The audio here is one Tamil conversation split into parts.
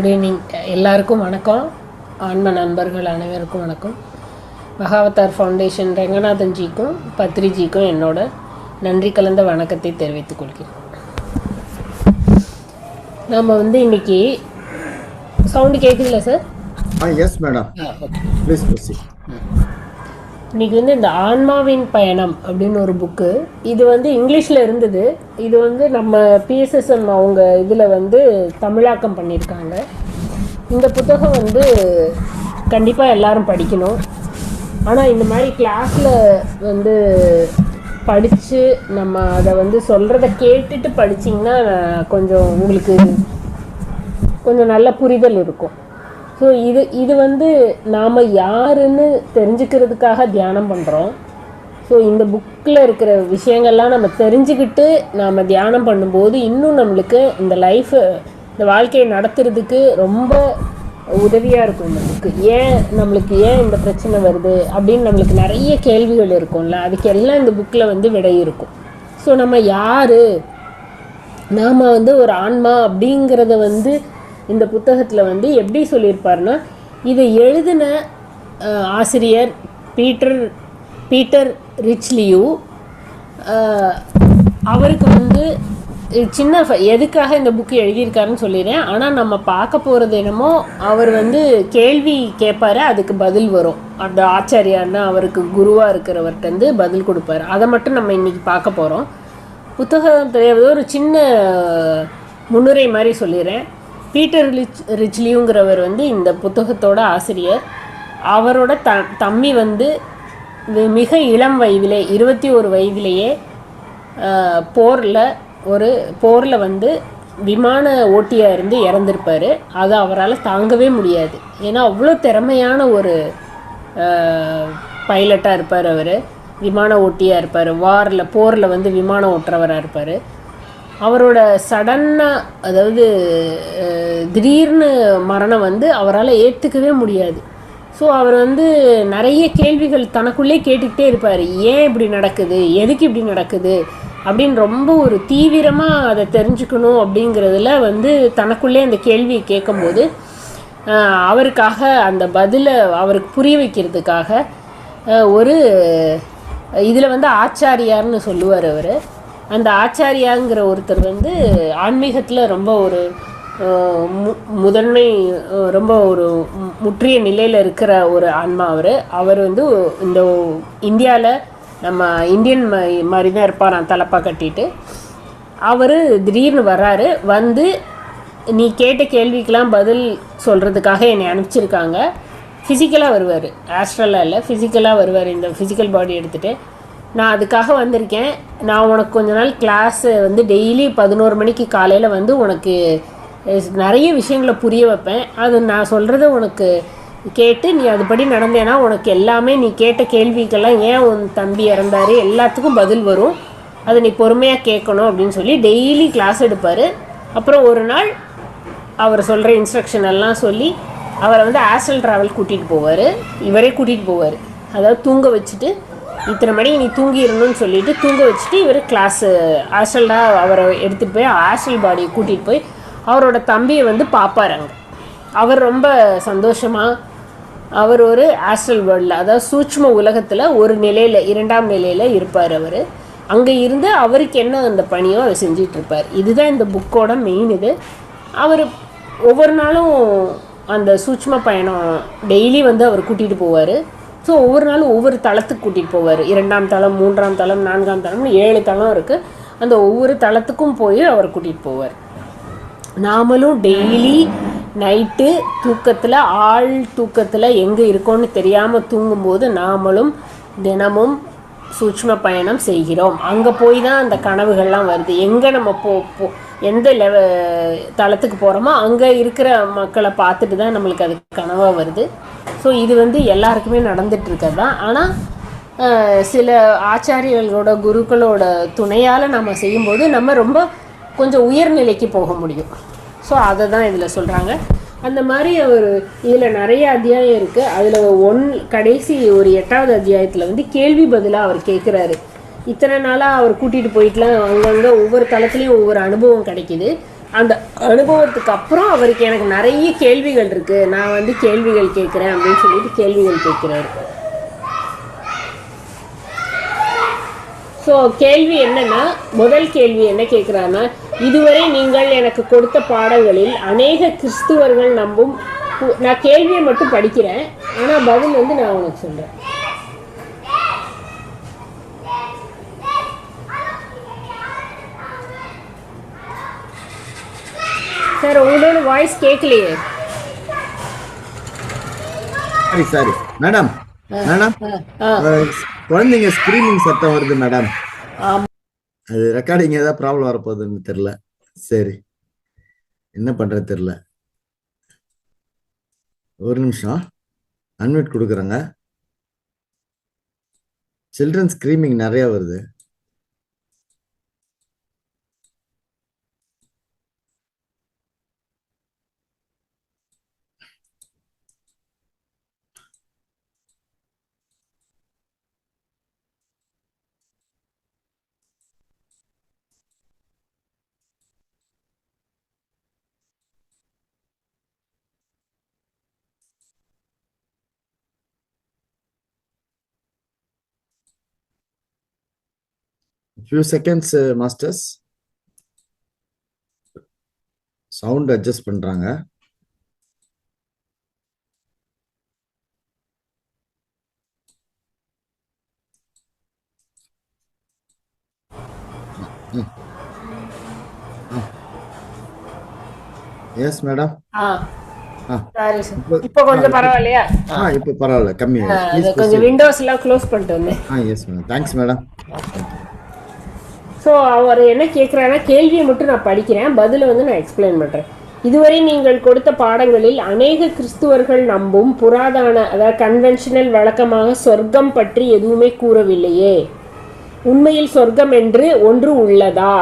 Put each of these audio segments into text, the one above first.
Good evening. எல்லாருக்கும் வணக்கம். ஆன்ம நண்பர்கள் அனைவருக்கும் வணக்கம். மகாவதார் ஃபவுண்டேஷன் ரங்கநாதன்ஜிக்கும் பத்ரிஜிக்கும் என்னோட நன்றி கலந்த வணக்கத்தை தெரிவித்துக் கொள்கிறேன். நம்ம இன்னைக்கு சவுண்டு கேட்குதுல்ல sir? Yes madam. Okay, please proceed. இன்றைக்கி இந்த ஆன்மாவின் பயணம் அப்படின்னு ஒரு புக்கு, இது இங்கிலீஷில் இருந்தது. இது நம்ம பிஎஸ்எஸ்எம் அவங்க இதில் தமிழாக்கம் பண்ணியிருக்காங்க. இந்த புத்தகம் கண்டிப்பாக எல்லாரும் படிக்கணும். ஆனால் இந்த மாதிரி கிளாஸில் படித்து நம்ம அதை சொல்கிறத கேட்டுட்டு படிச்சிங்கன்னா கொஞ்சம் உங்களுக்கு கொஞ்சம் நல்ல புரிதல் இருக்கும். ஸோ இது நாம் யாருன்னு தெரிஞ்சுக்கிறதுக்காக தியானம் பண்ணுறோம். ஸோ இந்த புக்கில் இருக்கிற விஷயங்கள்லாம் நம்ம தெரிஞ்சுக்கிட்டு நாம் தியானம் பண்ணும்போது இன்னும் நம்மளுக்கு இந்த இந்த வாழ்க்கையை நடத்துறதுக்கு ரொம்ப உதவியாக இருக்கும். இந்த புக்கு நம்மளுக்கு ஏன் இந்த பிரச்சனை வருது அப்படின்னு நம்மளுக்கு நிறைய கேள்விகள் இருக்கும்ல, அதுக்கு எல்லாம் இந்த புக்கில் விடை இருக்கும். ஸோ நம்ம யார், நாம் ஒரு ஆன்மா அப்படிங்கிறத இந்த புத்தகத்தில் எப்படி சொல்லியிருப்பார்னா, இதை எழுதின ஆசிரியர் பீட்டர் ரிச்லியூ. அவருக்கு சின்ன எதுக்காக இந்த புக்கு எழுதியிருக்காருன்னு சொல்லிடுறேன். ஆனால் நம்ம பார்க்க போகிறது என்னமோ, அவர் கேள்வி கேட்பார், அதுக்கு பதில் வரும். அந்த ஆச்சாரியார்னா அவருக்கு குருவாக இருக்கிறவர்கிட்ட பதில் கொடுப்பார். அதை மட்டும் நம்ம இன்றைக்கி பார்க்க போகிறோம். புத்தகம் தெரியாத ஒரு சின்ன முன்னுரை மாதிரி சொல்லிடுறேன். பீட்டர் ரிச்லியூங்கிறவர் இந்த புத்தகத்தோட ஆசிரியர். அவரோட தம்பி மிக இளம் வயதிலே 21 வயதிலேயே போரில் விமான ஓட்டியாக இருந்து இறந்துருப்பார். அது அவரால் தாங்கவே முடியாது. ஏன்னா அவ்வளோ திறமையான ஒரு பைலட்டாக இருப்பார். அவர் விமான ஓட்டியாக இருப்பார். போரில் விமானம் ஓட்டுறவராக இருப்பார். அவரோட சடனாக, அதாவது திடீர்னு மரணம் அவரால் ஏற்றுக்கவே முடியாது. ஸோ அவர் நிறைய கேள்விகள் தனக்குள்ளே கேட்டுக்கிட்டே இருப்பார். ஏன் இப்படி நடக்குது, எதுக்கு இப்படி நடக்குது அப்படின்னு ரொம்ப ஒரு தீவிரமாக அதை தெரிஞ்சுக்கணும் அப்படிங்கிறதுல தனக்குள்ளே அந்த கேள்வியை கேட்கும்போது அவருக்காக அந்த பதிலை அவருக்கு புரிய வைக்கிறதுக்காக ஒரு இதில் ஆச்சாரியார்னு சொல்லுவார் அவர். அந்த ஆச்சாரியாங்கிற ஒருத்தர் ஆன்மீகத்தில் ரொம்ப ஒரு முதன்மை, ரொம்ப ஒரு முற்றிய நிலையில் இருக்கிற ஒரு ஆன்மா. அவர் இந்த இந்தியாவில் நம்ம இந்தியன் மாதிரி தான் இருப்பார், தலப்பா கட்டிட்டு. அவர் திடீர்னு வர்றாரு. நீ கேட்ட கேள்விக்கெலாம் பதில் சொல்கிறதுக்காக என்னை அனுப்பிச்சிருக்காங்க. ஃபிசிக்கலாக வருவார், ஆஸ்ட்ரலாக இல்லை, ஃபிசிக்கலாக வருவார். இந்த ஃபிசிக்கல் பாடி எடுத்துகிட்டு, நான் அதுக்காக வந்திருக்கேன். நான் உனக்கு கொஞ்ச நாள் கிளாஸு டெய்லி 11 மணிக்கு காலையில் உனக்கு நிறைய விஷயங்களை புரிய வைப்பேன். அது நான் சொல்கிறத உனக்கு கேட்டு நீ அதுபடி நடந்தேன்னா உனக்கு எல்லாமே, நீ கேட்ட கேள்விக்கெல்லாம் ஏன் உன் தம்பி இறந்தார் எல்லாத்துக்கும் பதில் வரும். அதை நீ பொறுமையாக கேட்கணும் அப்படின்னு சொல்லி டெய்லி கிளாஸ் எடுப்பார். அப்புறம் ஒரு நாள் அவர் சொல்கிற இன்ஸ்ட்ரக்ஷன் எல்லாம் சொல்லி அவரை ஆஸ்ட்ரல் ட்ராவல் கூட்டிகிட்டு போவார். இவரே கூட்டிகிட்டு போவார். அதாவது தூங்க வச்சுட்டு, இத்தனை மணிக்கு நீ தூங்கிடணும்னு சொல்லிவிட்டு தூங்க வச்சுட்டு இவர் கிளாஸு ஆஸ்ட்ரலாக அவரை எடுத்துகிட்டு போய் ஆஸ்ட்ரல் பாடியை கூட்டிகிட்டு போய் அவரோட தம்பியை பார்ப்பார். அங்கே அவர் ரொம்ப சந்தோஷமாக, அவர் ஒரு ஆஸ்ட்ரல் வேர்ல்டில், அதாவது சூட்ச்ம உலகத்தில் ஒரு நிலையில், 2ஆம் நிலையில் இருப்பார். அவர் அங்கே இருந்து அவருக்கு என்ன அந்த பணியோ அதை செஞ்சிட்ருப்பார். இதுதான் இந்த புக்கோட மெயின். இது அவர் ஒவ்வொரு நாளும் அந்த சூட்ச்ம பயணம் டெய்லி அவர் கூட்டிகிட்டு போவார். ஸோ ஒவ்வொரு நாளும் ஒவ்வொரு தளத்துக்கு கூட்டிகிட்டு போவார். 2ஆம் தளம், 3ஆம் தளம், 4ஆம் தளம்னு 7 தளம் இருக்குது. அந்த ஒவ்வொரு தளத்துக்கும் போய் அவர் கூட்டிகிட்டு போவார். நாமளும் டெய்லி நைட்டு தூக்கத்தில், ஆள் தூக்கத்தில் எங்கே இருக்கோன்னு தெரியாமல் தூங்கும்போது நாமளும் தினமும் சூட்ச்ம பயணம் செய்கிறோம். அங்கே போய் தான் அந்த கனவுகள்லாம் வருது. எங்கே நம்ம எந்த தளத்துக்கு போகிறோமோ அங்கே இருக்கிற மக்களை பார்த்துட்டு தான் நம்மளுக்கு அது கனவாக வருது. ஸோ இது எல்லாருக்குமே நடந்துகிட்ருக்கிறது தான். ஆனால் சில ஆச்சாரியர்களோட குருக்களோட துணையால் நம்ம செய்யும்போது நம்ம ரொம்ப கொஞ்சம் உயர்நிலைக்கு போக முடியும். ஸோ அதை தான் இதில் சொல்கிறாங்க. அந்த மாதிரி இதில் நிறைய அத்தியாயம் இருக்குது. அதில் கடைசி ஒரு 8வது அத்தியாயத்தில் கேள்வி பதிலாக அவர் கேட்குறாரு. இத்தனை நாளாக அவர் கூட்டிகிட்டு போயிட்டுலாம் அங்கங்கே ஒவ்வொரு தளத்துலேயும் ஒவ்வொரு அனுபவம் கிடைக்கிது. அந்த அனுபவத்துக்கு அப்புறம் அவருக்கு எனக்கு நிறைய கேள்விகள் இருக்குது, நான் வந்து கேள்விகள் கேட்குறேன் அப்படின்னு சொல்லிட்டு கேள்விகள் கேட்குறாரு. ஸோ கேள்வி என்னன்னா, முதல் கேள்வி என்ன கேட்குறான்னா, இதுவரை நீங்கள் எனக்கு கொடுத்த பாடங்களில் அநேக கிறிஸ்துவர்கள் நம்பும், நான் கேள்வியை மட்டும் படிக்கிறேன், ஆனால் பதில் வந்து நான் உனக்கு சொல்கிறேன். சார் உங்களோட வாய்ஸ் கேட்கலையே. சரி சரி மேடம், மேடம் குழந்தைங்க ஸ்கிரீனிங் சத்தம் வருது மேடம். அது ரெக்கார்டிங் ஏதாவது ப்ராப்ளம் வரப்போகுதுன்னு தெரியல. சரி, என்ன பண்றது தெரியல. ஒரு நிமிஷம் அன்மியூட் கொடுக்குறேங்க. சில்ட்ரன் ஸ்கிரீமிங் நிறைய வருது. Few seconds, masters. Sound adjust பண்றாங்க. Yes madam. சாரி சார், இப்போ கொஞ்சம் பரவாயில்லையா? இப்போ பரவாயில்ல, கம்மி. கொஞ்சம் விண்டோஸ் எல்லாம் க்ளோஸ் பண்ணிட்டு வந்தேன். Yes madam, thanks madam. So அவர் என்ன கேட்குறாங்கன்னா, கேள்வியை மட்டும் நான் படிக்கிறேன், பதிலை வந்து நான் எக்ஸ்பிளைன் பண்ணுறேன். இதுவரை நீங்கள் கொடுத்த பாடங்களில் அநேக கிறிஸ்துவர்கள் நம்பும் புராதன, அதாவது கன்வென்ஷனல் வழக்கமாக சொர்க்கம் பற்றி எதுவுமே கூறவில்லையே. உண்மையில் சொர்க்கம் என்று ஒன்று உள்ளதா,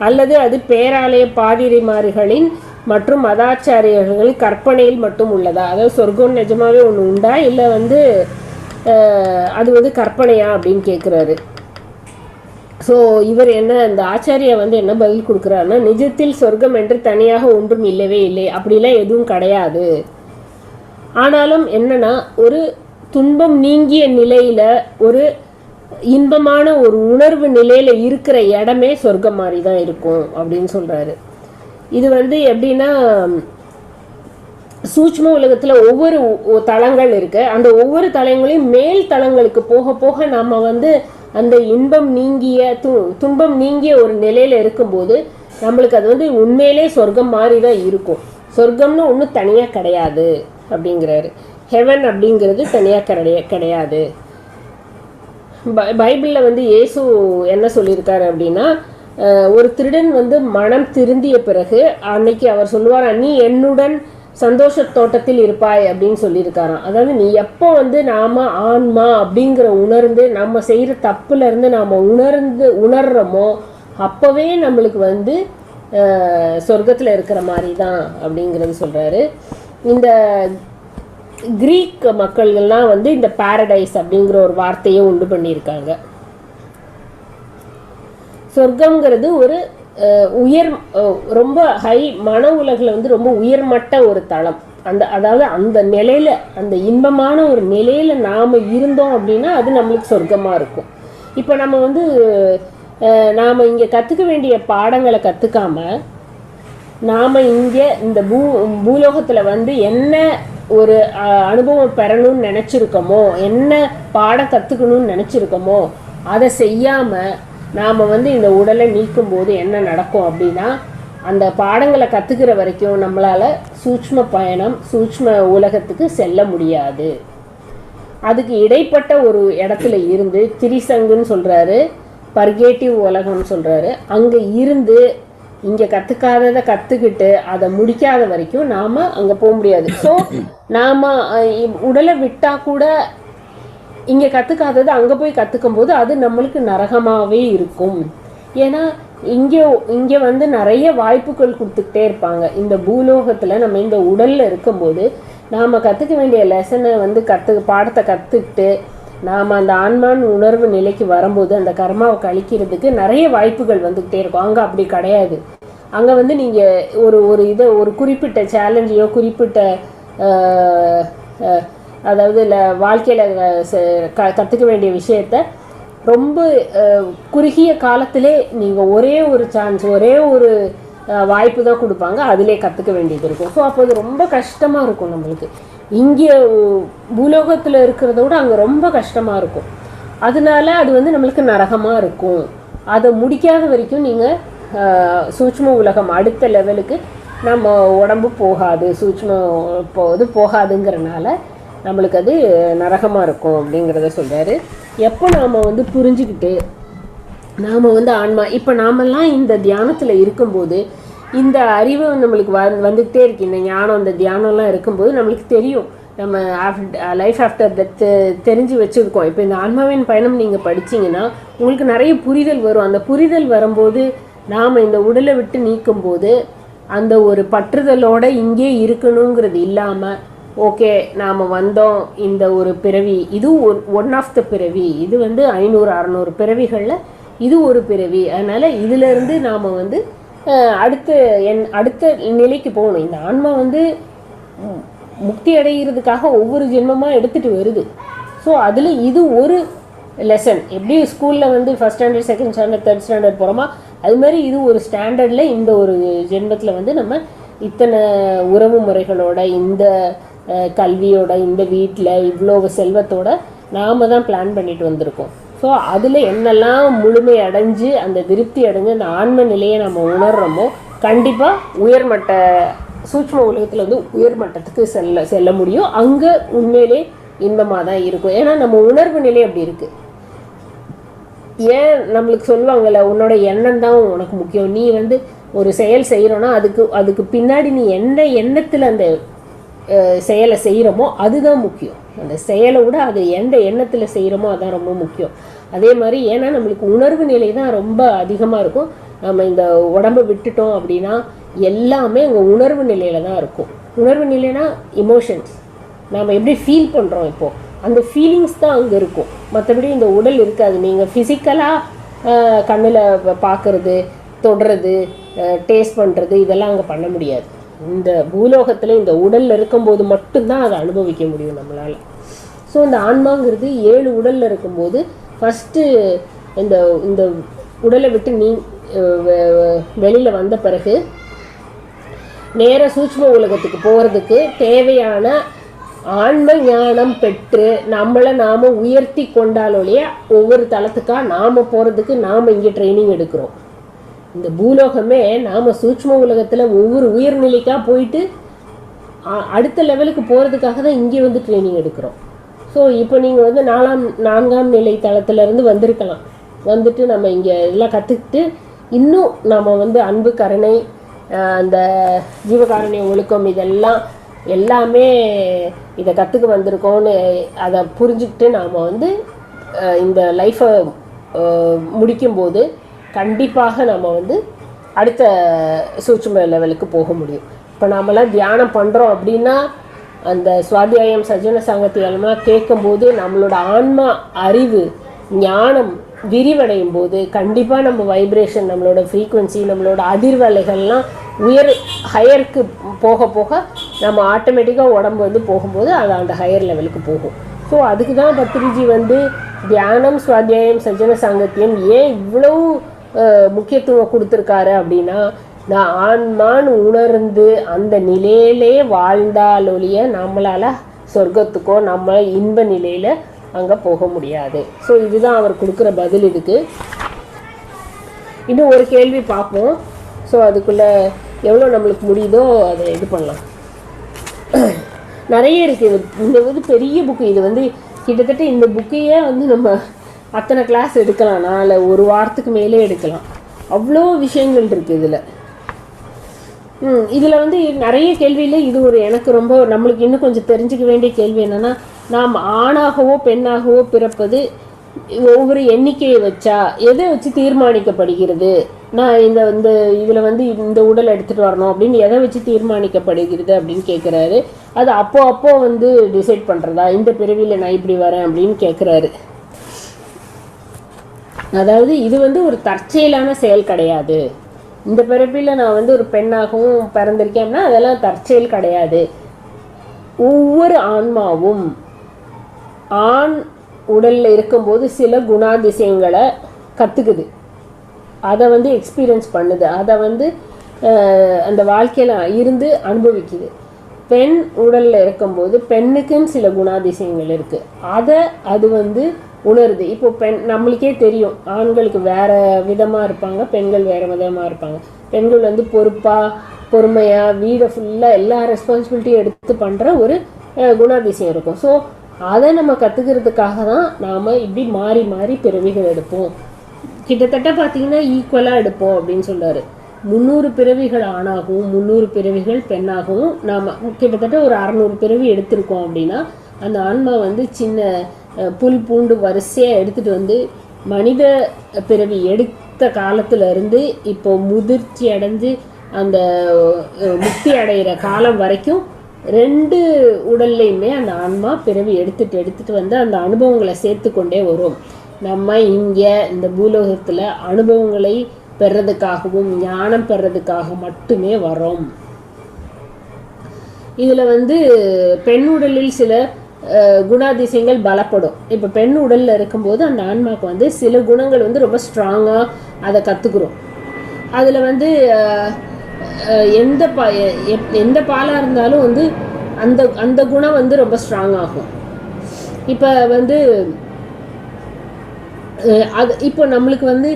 அல்லது அது பேராலய பாதிரிமார்களின் மற்றும் மதாச்சாரியர்களின் கற்பனையில் மட்டும் உள்ளதா? அதாவது சொர்க்கம் நிஜமாவே ஒன்று உண்டா, இல்லை வந்து அது வந்து கற்பனையா அப்படின்னு கேட்குறாரு. ஸோ இவர் என்ன, இந்த ஆச்சாரியா வந்து என்ன பதில் கொடுக்குறாருன்னா, நிஜத்தில் சொர்க்கம் என்று தனியாக ஒன்றும் இல்லவே இல்லை, அப்படிலாம் எதுவும் கிடையாது. ஆனாலும் என்னன்னா, ஒரு துன்பம் நீங்கிய நிலையில ஒரு இன்பமான ஒரு உணர்வு நிலையில இருக்கிற இடமே சொர்க்கம் மாதிரி தான் இருக்கும் அப்படின்னு சொல்றாரு. இது வந்து எப்படின்னா, சூட்ச்ம உலகத்துல ஒவ்வொரு தளங்கள் இருக்கு. அந்த ஒவ்வொரு தளங்களையும் மேல் தளங்களுக்கு போக போக நாம வந்து அந்த இன்பம் நீங்கிய துன்பம் நீங்கிய ஒரு நிலையில இருக்கும்போது நம்மளுக்கு அது வந்து உண்மையிலே சொர்க்கம் மாதிரி தான் இருக்கும். சொர்க்கம்னு ஒன்றும் தனியாக கிடையாது அப்படிங்கிறாரு. ஹெவன் அப்படிங்கிறது தனியாக கிடையாது. பைபிளில் வந்து இயேசு என்ன சொல்லியிருக்காரு அப்படின்னா, ஒரு திருடன் வந்து மனம் திருந்திய பிறகு அன்னைக்கு அவர் சொல்லுவார், நீ என்னுடன் சந்தோஷ தோட்டத்தில் இருப்பாய் அப்படின்னு சொல்லியிருக்காராம். அதாவது நீ எப்போ வந்து நாம ஆன்மா அப்படிங்கிற உணர்ந்து நம்ம செய்கிற தப்புலேருந்து நாம் உணர்றோமோ அப்போவே நம்மளுக்கு வந்து சொர்க்கத்தில் இருக்கிற மாதிரி தான் அப்படிங்கிறது சொல்கிறாரு. இந்த கிரீக் மக்கள்கள்லாம் வந்து இந்த பாரடைஸ் அப்படிங்கிற ஒரு வார்த்தையை உண்டு பண்ணியிருக்காங்க. சொர்க்கம்ங்கிறது ஒரு ரொம்ப ஹை மன உலகில் வந்து ரொம்ப உயர்மட்ட ஒரு தளம். அதாவது அந்த நிலையில, அந்த இன்பமான ஒரு நிலையில நாம் இருந்தோம் அப்படின்னா அது நம்மளுக்கு சொர்க்கமாக இருக்கும். இப்போ நம்ம வந்து நாம் இங்கே கற்றுக்க வேண்டிய பாடங்களை கற்றுக்காம நாம் இங்கே இந்த பூலோகத்தில் வந்து என்ன ஒரு அனுபவம் பெறணும்னு நினச்சிருக்கோமோ, என்ன பாடம் கற்றுக்கணும்னு நினச்சிருக்கோமோ அதை செய்யாமல் நாம் வந்து இந்த உடலை நீக்கும் போது என்ன நடக்கும் அப்படின்னா, அந்த பாடங்களை கற்றுக்கிற வரைக்கும் நம்மளால் சூட்ச்ம பயணம், சூட்ச்ம உலகத்துக்கு செல்ல முடியாது. அதுக்கு இடைப்பட்ட ஒரு இடத்துல இருந்து திரிசங்குன்னு சொல்கிறாரு, பர்கேட்டிவ் உலகம்னு சொல்கிறாரு, அங்கே இருந்து இங்கே கற்றுக்காததை கற்றுக்கிட்டு அதை முடிக்காத வரைக்கும் நாம் அங்கே போக முடியாது. ஸோ நாம் உடலை விட்டால் கூட இங்கே கற்றுக்காதது அங்கே போய் கற்றுக்கும் போது அது நம்மளுக்கு நரகமாகவே இருக்கும். ஏன்னா இங்கே வந்து நிறைய வாய்ப்புகள் கொடுத்துக்கிட்டே இருப்பாங்க. இந்த பூலோகத்தில் நம்ம இந்த உடலில் இருக்கும்போது நாம் கற்றுக்க வேண்டிய லெசனை வந்து பாடத்தை கற்றுக்கிட்டு நாம் அந்த ஆன்மான் உணர்வு நிலைக்கு வரும்போது அந்த கர்மாவை கழிக்கிறதுக்கு நிறைய வாய்ப்புகள் வந்துக்கிட்டே இருக்கும். அங்கே அப்படி கிடையாது. அங்கே வந்து நீங்கள் ஒரு இதை ஒரு குறிப்பிட்ட சேலஞ்சையோ குறிப்பிட்ட அதாவது இல்லை வாழ்க்கையில் கற்றுக்க வேண்டிய விஷயத்த ரொம்ப குறுகிய காலத்திலே நீங்கள் ஒரே ஒரு சான்ஸ் ஒரே ஒரு வாய்ப்பு தான் கொடுப்பாங்க, அதிலே கற்றுக்க வேண்டியது இருக்கும். ஸோ அப்போ அது ரொம்ப கஷ்டமாக இருக்கும் நம்மளுக்கு. இங்கே பூலோகத்தில் இருக்கிறத விட அங்கே ரொம்ப கஷ்டமாக இருக்கும். அதனால அது வந்து நம்மளுக்கு நரகமாக இருக்கும். அதை முடிக்காத வரைக்கும் நீங்கள் சூட்ச்ம உலகம் அடுத்த லெவலுக்கு நம்ம உடம்பு போகாது, போகாதுங்கிறனால நம்மளுக்கு அது நரகமாக இருக்கும் அப்படிங்கிறத சொல்கிறாரு. எப்போ நாம் வந்து புரிஞ்சுக்கிட்டு நாம் வந்து ஆன்மா இப்போ நாமெல்லாம் இந்த தியானத்தில் இருக்கும்போது இந்த அறிவு நம்மளுக்கு வந்துக்கிட்டே இருக்கு. இந்த ஞானம் இந்த தியானம்லாம் இருக்கும்போது நம்மளுக்கு தெரியும் நம்ம லைஃப் ஆஃப்டர் டெத்து தெரிஞ்சு வச்சுருக்கோம். இப்போ இந்த ஆன்மாவின் பயணம் நீங்கள் படிச்சிங்கன்னா உங்களுக்கு நிறைய புரிதல் வரும். அந்த புரிதல் வரும்போது நாம் இந்த உடலை விட்டு நீக்கும்போது அந்த ஒரு பற்றுதலோடு இங்கே இருக்கணுங்கிறது இல்லாமல் ஓகே நாம் வந்தோம் இந்த ஒரு பிறவி, இது ஒன் ஆஃப் த பிறவி, இது வந்து 500-600 பிறவிகளில் இது ஒரு பிறவி, அதனால் இதிலேருந்து நாம் வந்து அடுத்த நிலைக்கு போகணும். இந்த ஆன்மா வந்து முக்தி அடைகிறதுக்காக ஒவ்வொரு ஜென்மமாக எடுத்துகிட்டு வருது. ஸோ அதில் இது ஒரு லெசன். எப்படி ஸ்கூலில் வந்து first standard, second standard, third standard போகிறோமா அது மாதிரி இது ஒரு ஸ்டாண்டர்டில் இந்த ஒரு ஜென்மத்தில் வந்து நம்ம இத்தனை உறவு முறைகளோட இந்த கல்வியோட இந்த வீட்டில் இவ்வளோ செல்வத்தோட நாம் தான் பிளான் பண்ணிட்டு வந்திருக்கோம். ஸோ அதில் என்னெல்லாம் முழுமை அடைஞ்சு அந்த திருப்தி அடைஞ்சு அந்த ஆன்ம நிலையை நம்ம உணர்கிறோமோ கண்டிப்பாக உயர்மட்ட சூட்ச்ம உலகத்தில் வந்து உயர்மட்டத்துக்கு செல்ல முடியும். அங்கே உண்மையிலே இன்பமாக தான் இருக்கும். ஏன்னா நம்ம உணர்வு நிலை அப்படி இருக்குது. ஏன் நம்மளுக்கு சொல்லுவாங்கள்ல, உன்னோட எண்ணம் தான் உனக்கு முக்கியம். நீ வந்து ஒரு செயல் செய்கிறோன்னா அதுக்கு பின்னாடி நீ என்ன எண்ணத்தில் அந்த செயலை செய்கிறோமோ அதுதான் முக்கியம். அந்த செயலை விட அது எந்த எண்ணத்தில் செய்கிறோமோ அதுதான் ரொம்ப முக்கியம். அதே மாதிரி ஏன்னா நம்மளுக்கு உணர்வு நிலை தான் ரொம்ப அதிகமாக இருக்கும். நம்ம இந்த உடம்பை விட்டுட்டோம் அப்படின்னா எல்லாமே அங்கே உணர்வு நிலையில் தான் இருக்கும். உணர்வு நிலைனா இமோஷன்ஸ், நாம் எப்படி ஃபீல் பண்ணுறோம் இப்போது அந்த ஃபீலிங்ஸ் தான் அங்கே இருக்கும். மற்றபடி இந்த உடல் இருக்காது. நீங்கள் ஃபிசிக்கலாக கண்ணில் பார்க்குறது, தொடுறது, டேஸ்ட் பண்ணுறது இதெல்லாம் அங்கே பண்ண முடியாது. இந்த பூலோகத்தில் இந்த உடலில் இருக்கும்போது மட்டும்தான் அதை அனுபவிக்க முடியும் நம்மளால். ஸோ இந்த ஆன்மாங்கிறது 7 உடலில் இருக்கும்போது ஃபஸ்ட்டு இந்த உடலை விட்டு வெளியில் வந்த பிறகு நேர சூட்ச்ம உலகத்துக்கு போகிறதுக்கு தேவையான ஆன்ம ஞானம் பெற்று நம்மளை நாம் உயர்த்தி கொண்டாலொழிய ஒவ்வொரு தளத்துக்காக நாம் போகிறதுக்கு நாம் இங்கே ட்ரைனிங் எடுக்கிறோம். இந்த பூலோகமே நாம் சூட்ச்ம உலகத்தில் ஒவ்வொரு உயர்நிலைக்காக போயிட்டு அடுத்த லெவலுக்கு போகிறதுக்காக தான் இங்கே வந்து ட்ரைனிங் எடுக்கிறோம். ஸோ இப்போ நீங்கள் வந்து 4ஆம் நிலை தளத்துலேருந்து வந்திருக்கலாம். வந்துட்டு நம்ம இங்கே இதெல்லாம் கற்றுக்கிட்டு இன்னும் நம்ம வந்து அன்பு, கருணை, அந்த ஜீவகாருண்ய ஒழுக்கம் எல்லாமே இதை கற்றுக்க வந்திருக்கோன்னு அதை புரிஞ்சுக்கிட்டு நாம் வந்து இந்த லைஃப்பை முடிக்கும்போது கண்டிப்பாக நம்ம வந்து அடுத்த சூட்சும லெவலுக்கு போக முடியும். இப்போ நாமெல்லாம் தியானம் பண்ணுறோம் அப்படின்னா அந்த சுவாத்தியாயம் சஜன சாங்கத்தியெல்லாம் கேட்கும்போது நம்மளோட ஆன்மா அறிவு ஞானம் விரிவடையும் போது கண்டிப்பாக நம்ம வைப்ரேஷன், நம்மளோட ஃப்ரீக்குவென்சி, நம்மளோட அதிர்வலைகள்லாம் ஹையருக்கு போக போக நம்ம ஆட்டோமேட்டிக்காக உடம்பு வந்து போகும்போது அது அந்த ஹையர் லெவலுக்கு போகும். ஸோ அதுக்கு தான் பத்ரிஜி வந்து தியானம், சுவாத்தியாயம், சஜன சாங்கத்தியம் ஏன் இவ்வளோ முக்கியத்துவம் கொடுத்துருக்காரு அப்படின்னா, நான் ஆன்மான்னு உணர்ந்து அந்த நிலையிலே வாழ்ந்தாலொழிய நம்மளால் சொர்க்கத்துக்கோ நம்ம இன்ப நிலையில் அங்கே போக முடியாது. ஸோ இதுதான் அவர் கொடுக்குற பதில். இதுக்கு இன்னும் ஒரு கேள்வி பார்ப்போம். ஸோ அதுக்குள்ளே எவ்வளோ நம்மளுக்கு முடியுதோ அதை இது பண்ணலாம். நிறைய இருக்குது. இந்த வந்து பெரிய புக்கு. இது வந்து கிட்டத்தட்ட இந்த புக்கையே வந்து நம்ம அத்தனை கிளாஸ் எடுக்கலாம். நாளை ஒரு வாரத்துக்கு மேலே எடுக்கலாம். அவ்வளோ விஷயங்கள் இருக்குது இதில். இதில் வந்து நிறைய கேள்வியில் இது ஒரு எனக்கு ரொம்ப நம்மளுக்கு இன்னும் கொஞ்சம் தெரிஞ்சுக்க வேண்டிய கேள்வி என்னென்னா, நாம் ஆணாகவோ பெண்ணாகவோ பிறப்பது ஒவ்வொரு எண்ணிக்கையை வச்சா எதை வச்சு தீர்மானிக்கப்படுகிறது? நான் இந்த இதில் வந்து இந்த உடல் எடுத்துகிட்டு வரணும் அப்படின்னு எதை வச்சு தீர்மானிக்கப்படுகிறது அப்படின்னு கேட்குறாரு. அது அப்போ வந்து டிசைட் பண்ணுறதா, இந்த பிறவியில் நான் இப்படி வரேன் அப்படின்னு கேட்குறாரு. அதாவது இது வந்து ஒரு தற்செயலான செயல் கிடையாது. இந்த பிறப்பில் நான் வந்து ஒரு பெண்ணாகவும் பிறந்திருக்கேன்னா அதெல்லாம் தற்செயல் கிடையாது. ஒவ்வொரு ஆன்மாவும் ஆண் உடலில் இருக்கும்போது சில குணாதிசயங்களை கற்றுக்குது, அதை வந்து எக்ஸ்பீரியன்ஸ் பண்ணுது, அதை வந்து அந்த வாழ்க்கையில் இருந்து அனுபவிக்குது. பெண் உடலில் இருக்கும்போது பெண்ணுக்குன்னு சில குணாதிசயங்கள் இருக்குது, அது வந்து உணருது. இப்போ நம்மளுக்கே தெரியும், ஆண்களுக்கு வேறு விதமாக இருப்பாங்க, பெண்கள் வேறு விதமாக இருப்பாங்க. பெண்கள் வந்து பொறுமையாக வீடை ஃபுல்லாக எல்லா ரெஸ்பான்சிபிலிட்டியும் எடுத்து பண்ணுற ஒரு குணாதிசயம் இருக்கும். ஸோ அதை நம்ம கற்றுக்கிறதுக்காக தான் நாம் இப்படி மாறி மாறி பிறவிகள் எடுப்போம். கிட்டத்தட்ட பார்த்திங்கன்னா ஈக்குவலாக எடுப்போம் அப்படின்னு சொல்கிறாரு. 300 பிறவிகள் ஆணாகவும் 300 பிறவிகள் பெண்ணாகவும் நாம் கிட்டத்தட்ட ஒரு 600 பிறவி எடுத்திருக்கோம். அப்படின்னா அந்த ஆன்மா வந்து சின்ன புல் பூண்டு வரிசையாக எடுத்துகிட்டு வந்து மனித பிறவி எடுத்த காலத்துலேருந்து இப்போ முதிர்ச்சி அடைஞ்சு அந்த முக்தி அடைகிற காலம் வரைக்கும் 2 உடல்லையுமே அந்த ஆன்மா பிறவி எடுத்துகிட்டு வந்து அந்த அனுபவங்களை சேர்த்து கொண்டே வரும். நம்ம இங்கே இந்த பூலோகத்தில் அனுபவங்களை பெறதுக்காகவும் ஞானம் பெறதுக்காக மட்டுமே வரோம். இதில் வந்து பெண் உடலில் சில குணாதிசயங்கள் பலப்படும். இப்போ பெண் உடலில் இருக்கும்போது அந்த ஆன்மாவுக்கு வந்து சில குணங்கள் வந்து ரொம்ப ஸ்ட்ராங்காக அதை கற்றுக்குறோம். அதில் வந்து எந்த பாலாக இருந்தாலும் வந்து அந்த குணம் வந்து ரொம்ப ஸ்ட்ராங் ஆகும். இப்போ வந்து இப்போ நம்மளுக்கு வந்து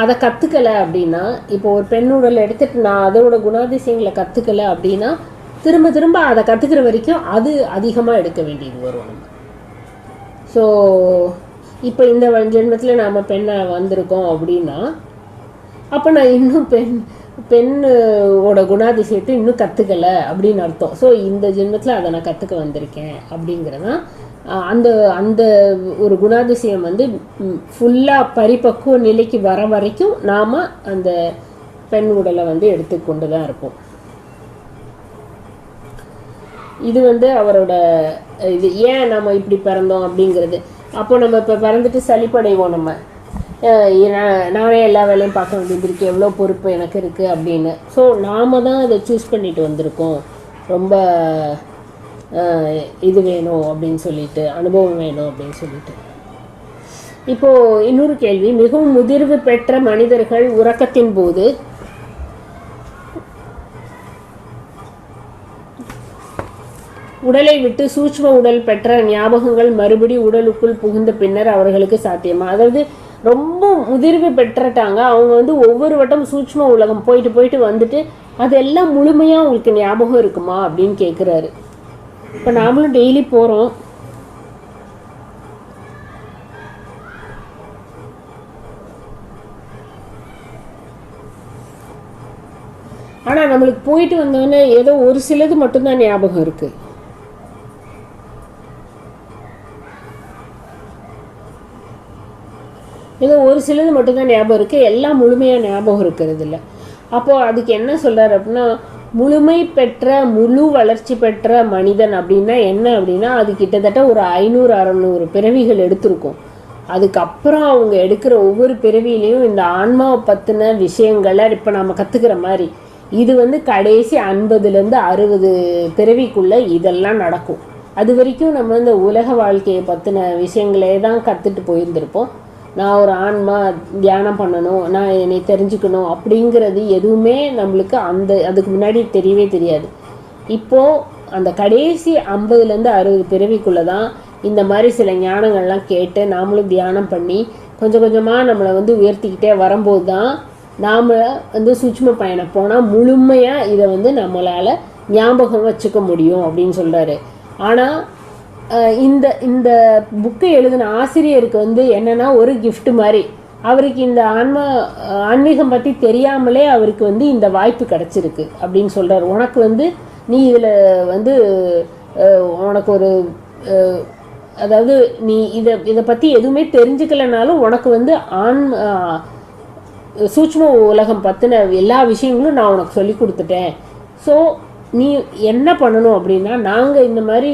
அதை கற்றுக்கலை அப்படின்னா, இப்போ ஒரு பெண் உடலை எடுத்துகிட்டு நான் அதோட குணாதிசயங்களை கற்றுக்கலை அப்படின்னா திரும்ப திரும்ப அதை கற்றுக்கிற வரைக்கும் அது அதிகமாக எடுக்க வேண்டியது வரும் நம்ம. ஸோ இப்போ இந்த ஜென்மத்தில் நாம் பெண்ணை வந்திருக்கோம் அப்படின்னா அப்போ நான் இன்னும் பெண்ணோட குணாதிசயத்தை இன்னும் கற்றுக்கலை அப்படின்னு அர்த்தம். ஸோ இந்த ஜென்மத்தில் அதை நான் கற்றுக்க வந்திருக்கேன் அப்படிங்கிறதான் அந்த அந்த ஒரு குணாதிசயம் வந்து ஃபுல்லாக பரிபக்குவ நிலைக்கு வர வரைக்கும் நாம் அந்த பெண் உடலை வந்து எடுத்துக்கொண்டு தான் இருப்போம். இது வந்து அவரோட இது ஏன் நம்ம இப்படி பிறந்தோம் அப்படிங்கிறது. அப்போ நம்ம இப்போ பிறந்துட்டு சலிப்படைவோம், நம்ம நானே எல்லா வேலையும் பார்க்க வேண்டியது இருக்குது, எவ்வளோ பொறுப்பு எனக்கு இருக்குது அப்படின்னு. ஸோ நாம் தான் அதை சூஸ் பண்ணிட்டு வந்திருக்கோம். ரொம்ப இது வேணும் அப்படின்னு சொல்லிட்டு, அனுபவம் வேணும் அப்படின்னு சொல்லிட்டு. இப்போது இன்னொரு கேள்வி, மிகவும் முதிர்வு பெற்ற மனிதர்கள் உறக்கத்தின் போது உடலை விட்டு சூட்ச்ம உடல் பெற்ற ஞாபகங்கள் மறுபடி உடலுக்குள் புகுந்த பின்னர் அவர்களுக்கு சாத்தியமா? அதாவது ரொம்ப முதிர்வு பெற்றுட்டாங்க, அவங்க வந்து ஒவ்வொரு வட்டம் சூட்ச்ம உலகம் போயிட்டு வந்துட்டு அதெல்லாம் முழுமையாக அவங்களுக்கு ஞாபகம் இருக்குமா அப்படின்னு கேட்குறாரு. இப்போ நாமளும் டெய்லி போகிறோம், ஆனால் நம்மளுக்கு போயிட்டு வந்தோடனே ஏதோ ஒரு சிலது மட்டும்தான் ஞாபகம் இருக்குது. ஏதோ ஒரு சிலது மட்டும்தான் ஞாபகம் இருக்குது, எல்லாம் முழுமையாக ஞாபகம் இருக்கிறது இல்லை. அப்போது அதுக்கு என்ன சொல்கிறார் அப்படின்னா, முழுமை பெற்ற முழு வளர்ச்சி பெற்ற மனிதன் அப்படின்னா என்ன அப்படின்னா, அது கிட்டத்தட்ட ஒரு 500-600 பிறவிகள் எடுத்திருக்கும். அதுக்கப்புறம் அவங்க எடுக்கிற ஒவ்வொரு பிறவிலையும் இந்த ஆன்மாவை பற்றின விஷயங்களை இப்போ நம்ம கற்றுக்கிற மாதிரி இது வந்து கடைசி 50லேருந்து 60 பிறவிக்குள்ளே இதெல்லாம் நடக்கும். அது வரைக்கும் நம்ம இந்த உலக வாழ்க்கையை பற்றின விஷயங்களே தான் கற்றுட்டு போயிருந்திருப்போம். நான் ஒரு ஆன்மா, தியானம் பண்ணணும், நான் என்னை தெரிஞ்சுக்கணும் அப்படிங்கிறது எதுவுமே நம்மளுக்கு அதுக்கு முன்னாடி தெரியவே தெரியாது. இப்போது அந்த கடைசி 50லேருந்து 60 பிறவிக்குள்ளே தான் இந்த மாதிரி சில ஞானங்கள்லாம் கேட்டு நாமளும் தியானம் பண்ணி கொஞ்சம் கொஞ்சமாக நம்மளை வந்து உயர்த்திக்கிட்டே வரும்போது தான் நாம் வந்து சூட்ச்ம பயணம் போனால் முழுமையாக இதை வந்து நம்மளால் ஞாபகம் வச்சுக்க முடியும் அப்படின்னு சொல்கிறாரு. ஆனால் இந்த புக்கை எழுதின ஆசிரியருக்கு வந்து என்னென்னா ஒரு கிஃப்ட் மாதிரி, அவருக்கு இந்த ஆன்மீகம் பற்றி தெரியாமலே அவருக்கு வந்து இந்த வாய்ப்பு கிடச்சிருக்கு அப்படின்னு சொல்கிறார். உனக்கு வந்து நீ இதில் வந்து உனக்கு ஒரு அதாவது நீ இதை பற்றி எதுவுமே தெரிஞ்சுக்கலைனாலும் உனக்கு வந்து சூட்ச்ம உலகம் பற்றின எல்லா விஷயங்களும் நான் உனக்கு சொல்லி கொடுத்துட்டேன். ஸோ நீ என்ன பண்ணணும் அப்படின்னா, நாங்கள் இந்த மாதிரி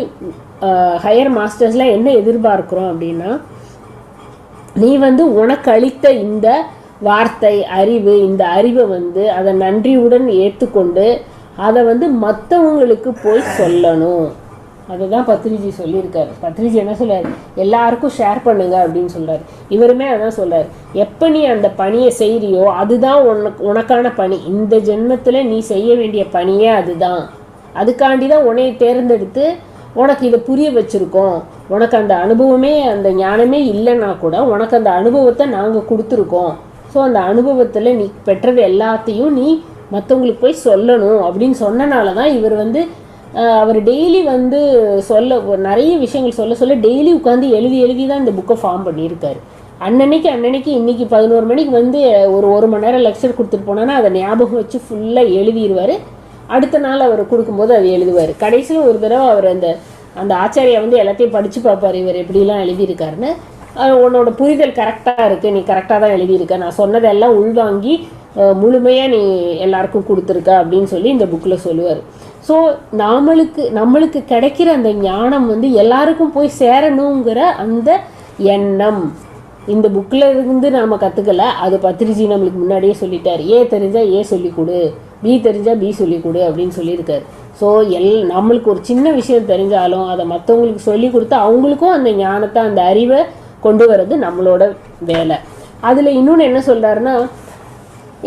ஹையர் மாஸ்டர்ஸில் என்ன எதிர்பார்க்குறோம் அப்படின்னா, நீ வந்து உனக்கு அளித்த இந்த வார்த்தை, அறிவு, இந்த அறிவை வந்து அதை நன்றியுடன் ஏற்றுக்கொண்டு அதை வந்து மற்றவங்களுக்கு போய் சொல்லணும். அதுதான் பத்ரிஜி சொல்லியிருக்காரு. பத்ரிஜி என்ன சொல்றாரு, எல்லாருக்கும் ஷேர் பண்ணுங்க அப்படின்னு சொல்றாரு. இவருமே அதான் சொல்றாரு, எப்போ நீ அந்த பணியை செய்கிறியோ அதுதான் உனக்கான பணி. இந்த ஜென்மத்தில் நீ செய்ய வேண்டிய பணியே அதுதான். அதுக்காண்டி தான் உன்னையை தேர்ந்தெடுத்து உனக்கு இதை புரிய வச்சுருக்கோம். உனக்கு அந்த அனுபவமே அந்த ஞானமே இல்லைன்னா கூட உனக்கு அந்த அனுபவத்தை நாங்கள் கொடுத்துருக்கோம். ஸோ அந்த அனுபவத்தில் நீ பெற்றது எல்லாத்தையும் நீ மற்றவங்களுக்கு போய் சொல்லணும் அப்படின்னு சொன்னனால தான் இவர் வந்து அவர் டெய்லி வந்து நிறைய விஷயங்கள் சொல்ல டெய்லி உட்காந்து எழுதி தான் இந்த புக்கை ஃபார்ம் பண்ணியிருக்காரு. அன்னன்னைக்கு இன்றைக்கி 11 மணிக்கு வந்து ஒரு மணி நேரம் லெக்சர் கொடுத்துட்டு போனோன்னா அதை ஞாபகம் வச்சு ஃபுல்லாக எழுதிடுவார். அடுத்த நாள் அவர் கொடுக்கும்போது அதை எழுதுவார். கடைசியில் ஒரு தடவை அவர் அந்த ஆச்சாரியா வந்து எல்லாத்தையும் படித்து பார்ப்பார், இவர் எப்படிலாம் எழுதியிருக்காருன்னு. உன்னோட புரிதல் கரெக்டாக இருக்குது, நீ கரெக்டாக தான் எழுதியிருக்க, நான் சொன்னதெல்லாம் உள்வாங்கி முழுமையாக நீ எல்லாருக்கும் கொடுத்துருக்க அப்படின்னு சொல்லி இந்த புக்கில் சொல்லுவார். ஸோ நம்மளுக்கு கிடைக்கிற அந்த ஞானம் வந்து எல்லாருக்கும் போய் சேரணுங்கிற அந்த எண்ணம் இந்த புக்கில் இருந்து நாம் கற்றுக்கல. அது பத்ரிஜி நம்மளுக்கு முன்னாடியே சொல்லிட்டார். ஏ தெரிஞ்சால் ஏ சொல்லிக் கொடு, பி தெரிஞ்சால் பி சொல்லிக் கொடு அப்படின்னு சொல்லியிருக்காரு. ஸோ நம்மளுக்கு ஒரு சின்ன விஷயம் தெரிஞ்சாலும் அதை மற்றவங்களுக்கு சொல்லி கொடுத்து அவங்களுக்கும் அந்த ஞானத்தை அந்த அறிவை கொண்டு வர்றது நம்மளோட வேலை. அதில் இன்னொன்று என்ன சொல்கிறாருன்னா,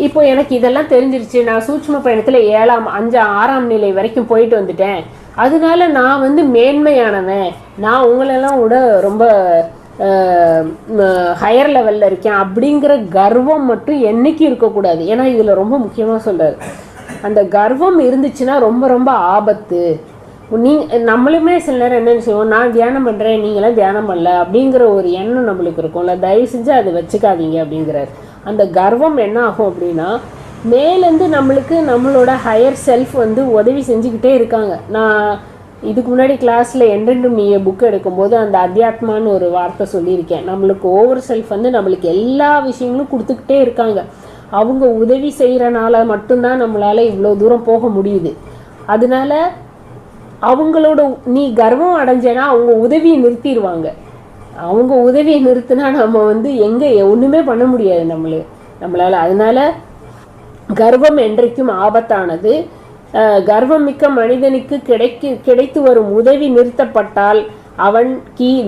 இப்போ எனக்கு இதெல்லாம் தெரிஞ்சிருச்சு, நான் சூட்சும பயணத்தில் 7ஆம் 5 6ஆம் நிலை வரைக்கும் போயிட்டு வந்துட்டேன், அதனால நான் வந்து மேன்மையானவன், நான் உங்களெல்லாம் விட ரொம்ப ஹையர் லெவலில் இருக்கேன் அப்படிங்கிற கர்வம் மட்டும் என்றைக்கு இருக்கக்கூடாது. ஏன்னா இதில் ரொம்ப முக்கியமாக சொல்கிறார், அந்த கர்வம் இருந்துச்சுன்னா ரொம்ப ரொம்ப ஆபத்து. நம்மளுமே சில நேரம் என்ன செய்வோம், நான் தியானம் பண்ணுறேன் நீங்களாம் தியானம் பண்ணல அப்படிங்கிற ஒரு எண்ணம் நம்மளுக்கு இருக்கும்ல, தயவு செஞ்சு அதை வச்சுக்காதீங்க அப்படிங்கிறார். அந்த கர்வம் என்ன ஆகும் அப்படின்னா, மேலேருந்து நம்மளோட ஹையர் செல்ஃப் வந்து உதவி செஞ்சுக்கிட்டே இருக்காங்க. நான் இதுக்கு முன்னாடி கிளாஸில் என்றென்றும் நீ புக் எடுக்கும்போது அந்த அத்தியாத்மான்னு ஒரு வார்த்தை சொல்லியிருக்கேன். நம்மளுக்கு ஓவர் செல்ஃப் வந்து நம்மளுக்கு எல்லா விஷயங்களும் கொடுத்துக்கிட்டே இருக்காங்க. அவங்க உதவி செய்கிறனால மட்டும்தான் நம்மளால் இவ்வளோ தூரம் போக முடியுது. அதனால அவங்களோட நீ கர்வம் அடைஞ்சேன்னா அவங்க உதவியை நிறுத்திடுவாங்க. அவங்க உதவியை நிறுத்தினா நம்ம வந்து எங்கே ஒன்றுமே பண்ண முடியாது நம்மளால். அதனால கர்வம் என்றைக்கும் ஆபத்தானது. கர்வம் மிக்க மனிதனுக்கு கிடைத்து வரும் உதவி நிறுத்தப்பட்டால் அவன்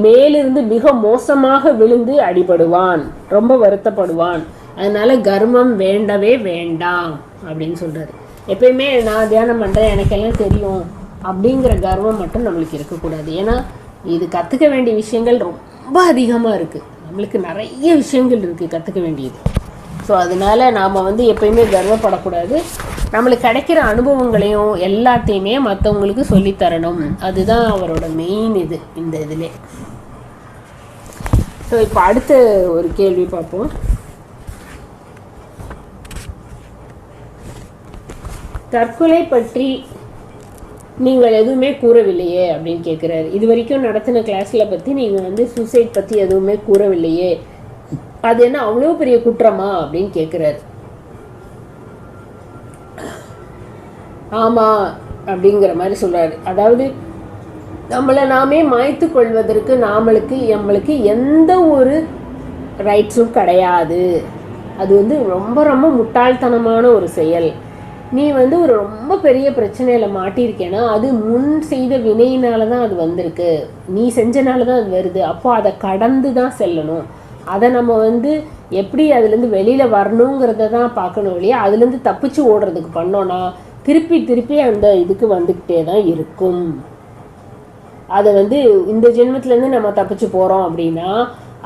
மேலிருந்து மிக மோசமாக விழுந்து அடிபடுவான், ரொம்ப வருத்தப்படுவான். அதனால கர்வம் வேண்டவே வேண்டாம் அப்படின்னு சொல்றாரு. எப்பயுமே நான் தியானம் பண்ணுறேன் எனக்கெல்லாம் தெரியும் அப்படிங்கிற கர்வம் மட்டும் நம்மளுக்கு இருக்கக்கூடாது. ஏன்னா இது கற்றுக்க வேண்டிய விஷயங்கள் ரொம்ப அதிகமாக இருக்குது. நம்மளுக்கு நிறைய விஷயங்கள் இருக்குது கற்றுக்க வேண்டியது. ஸோ அதனால நாம் வந்து எப்பயுமே கர்வப்படக்கூடாது. நம்மளுக்கு கிடைக்கிற அனுபவங்களையும் எல்லாத்தையுமே மற்றவங்களுக்கு சொல்லித்தரணும். அதுதான் அவரோட மெயின் இந்த இதிலே. ஸோ இப்போ அடுத்த ஒரு கேள்வி பார்ப்போம். தற்கொலை பற்றி நீங்கள் எதுவுமே கூறவில்லையே அப்படின்னு கேட்குறாரு. இது வரைக்கும் நடத்தின கிளாஸில் பற்றி நீங்கள் வந்து சூசைட் பற்றி எதுவுமே கூறவில்லையே, அது என்ன அவ்வளோ பெரிய குற்றமா அப்படின்னு கேட்குறாரு. ஆமாம் அப்படிங்கிற மாதிரி சொல்கிறாரு. அதாவது நம்மளை நாமே மாய்த்து கொள்வதற்கு நம்மளுக்கு எந்த ஒரு ரைட்ஸும் கிடையாது. அது வந்து ரொம்ப ரொம்ப முட்டாள்தனமான ஒரு செயல். நீ வந்து ஒரு ரொம்ப பெரிய பிரச்சனையில் மாட்டியிருக்கேன்னா அது முன் செய்த வினையினால தான் அது வந்திருக்கு, நீ செஞ்சனால தான் அது வருது. அப்போ அதை கடந்து தான் செல்லணும். அதை நம்ம வந்து எப்படி அதுலேருந்து வெளியில் வரணுங்கிறத தான் பார்க்கணும் இல்லையா. அதுலேருந்து தப்பிச்சு ஓடுறதுக்கு பண்ணோன்னா திருப்பி அந்த இதுக்கு வந்துக்கிட்டே தான் இருக்கும். அதை வந்து இந்த ஜென்மத்துலேருந்து நம்ம தப்பிச்சு போகிறோம் அப்படின்னா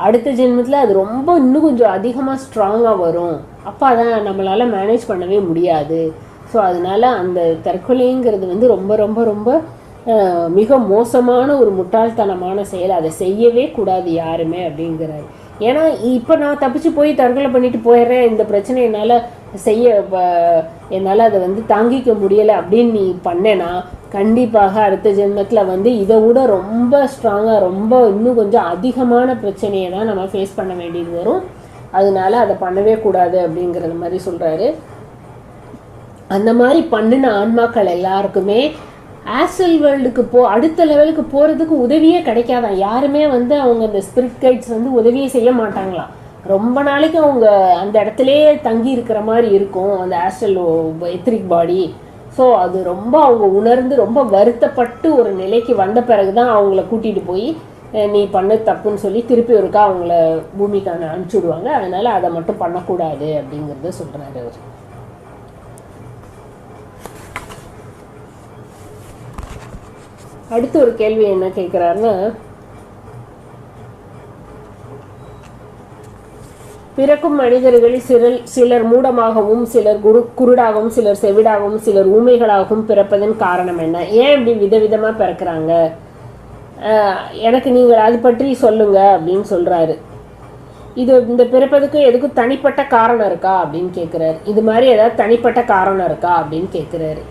அடுத்த ஜென்மத்தில் அது ரொம்ப இன்னும் கொஞ்சம் அதிகமாக ஸ்ட்ராங்காக வரும். அப்போ அதை நம்மளால் மேனேஜ் பண்ணவே முடியாது. ஸோ அதனால் அந்த தற்கொலைங்கிறது வந்து ரொம்ப ரொம்ப ரொம்ப மிக மோசமான ஒரு முட்டாள்தனமான செயல். அதை செய்யவே கூடாது யாருமே அப்படிங்கிறாரு. ஏன்னா இப்போ நான் தப்பிச்சு போய் தற்கொலை பண்ணிட்டு போயிடுறேன், இந்த பிரச்சனை என்னால் அதை வந்து தாங்கிக்க முடியலை அப்படின்னு நீ பண்ணேன்னா கண்டிப்பாக அடுத்த ஜென்மத்தில் வந்து இதை விட ரொம்ப ஸ்ட்ராங்காக ரொம்ப இன்னும் கொஞ்சம் அதிகமான பிரச்சனையை தான் நம்ம ஃபேஸ் பண்ண வேண்டியது வரும். அதனால அதை பண்ணவே கூடாது அப்படிங்கிறது மாதிரி சொல்கிறாரு. அந்த மாதிரி பண்ணின ஆன்மாக்கள் எல்லாருக்குமே ஆஸ்ட்ரல் வேர்ல்டுக்கு அடுத்த லெவலுக்கு போகிறதுக்கு உதவியே கிடைக்காதான். யாருமே வந்து அவங்க அந்த ஸ்பிரிட் கைட்ஸ் வந்து உதவியே செய்ய மாட்டாங்களாம். ரொம்ப நாளைக்கு அவங்க அந்த இடத்துலயே தங்கி இருக்கிற மாதிரி இருக்கும் அந்த ஆஸ்ட்ரல் எத்ரிக் பாடி. ஸோ அது ரொம்ப அவங்க உணர்ந்து ரொம்ப வருத்தப்பட்டு ஒரு நிலைக்கு வந்த பிறகு தான் அவங்கள கூட்டிகிட்டு போய் நீ பண்ண தப்புன்னு சொல்லி திருப்பி ஒருக்கா அவங்கள பூமிக்கான அனுப்பிச்சி விடுவாங்க. அதனால் அதை மட்டும் பண்ணக்கூடாது அப்படிங்கிறத சொல்கிறாரு அவர். அடுத்து ஒரு கேள்வி என்ன கேட்குறாருன்னா, பிறக்கும் மனிதர்களில் சிலர் மூடமாகவும் சிலர் குருடாகவும் சிலர் செவிடாகவும் சிலர் ஊமைகளாகவும் பிறப்பதன் காரணம் என்ன? ஏன் இப்படி விதவிதமாக பிறக்கிறாங்க? எனக்கு நீங்கள் அது பற்றி சொல்லுங்க அப்படின்னு சொல்கிறாரு. இந்த பிறப்பதுக்கு எதுக்கும் தனிப்பட்ட காரணம் இருக்கா அப்படின்னு கேட்குறாரு. இது மாதிரி ஏதாவது தனிப்பட்ட காரணம் இருக்கா அப்படின்னு கேட்குறாரு.